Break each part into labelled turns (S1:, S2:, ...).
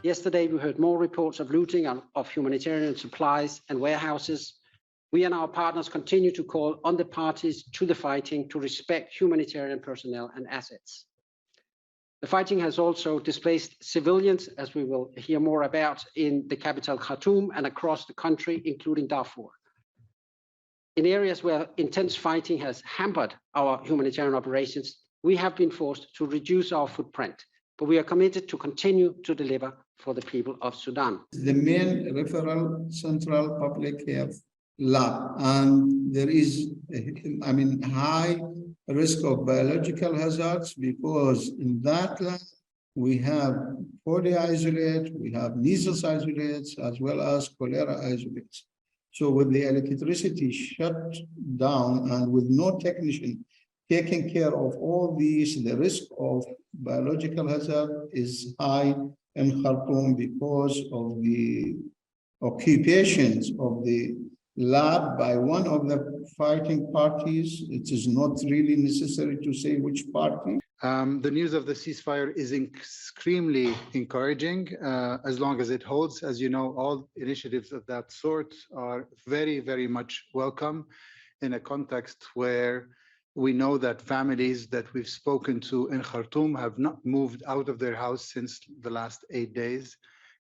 S1: Yesterday, we heard more reports of looting of humanitarian supplies and warehouses. We and our partners continue to call on the parties to the fighting to respect humanitarian personnel and assets. The fighting has also displaced civilians, as we will hear more about, in the capital Khartoum and across the country, including Darfur. In areas where intense fighting has hampered our humanitarian operations, we have been forced to reduce our footprint, but we are committed to continue to deliver for the people of Sudan.
S2: The main referral central public health lab, and there is, high risk of biological hazards because in that lab we have polio isolate, we have measles isolates, as well as cholera isolates. So with the electricity shut down and with no technician taking care of all these, the risk of biological hazard is high in Khartoum because of the occupations of the lab by one of the fighting parties. It is not really necessary to say which party.
S3: The news of the ceasefire is extremely encouraging as long as it holds. As you know, all initiatives of that sort are very, very much welcome in a context where we know that families that we've spoken to in Khartoum have not moved out of their house since the last 8 days,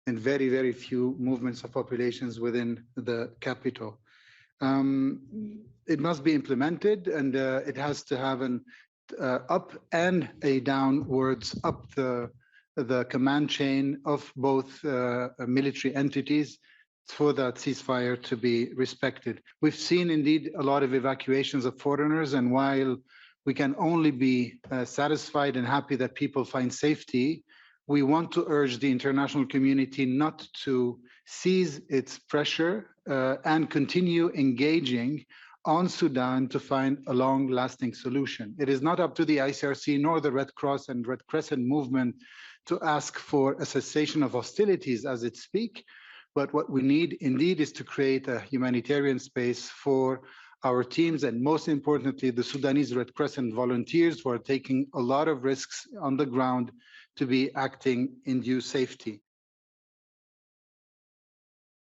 S3: and very, very few movements of populations within the capital. It must be implemented, and it has to have an up and a downwards up the command chain of both military entities for that ceasefire to be respected. We've seen indeed a lot of evacuations of foreigners, and while we can only be satisfied and happy that people find safety, we want to urge the international community not to cease its pressure and continue engaging on Sudan to find a long-lasting solution. It is not up to the ICRC nor the Red Cross and Red Crescent movement to ask for a cessation of hostilities as it speaks, but what we need indeed is to create a humanitarian space for our teams, and most importantly, the Sudanese Red Crescent volunteers who are taking a lot of risks on the ground to be acting in due safety.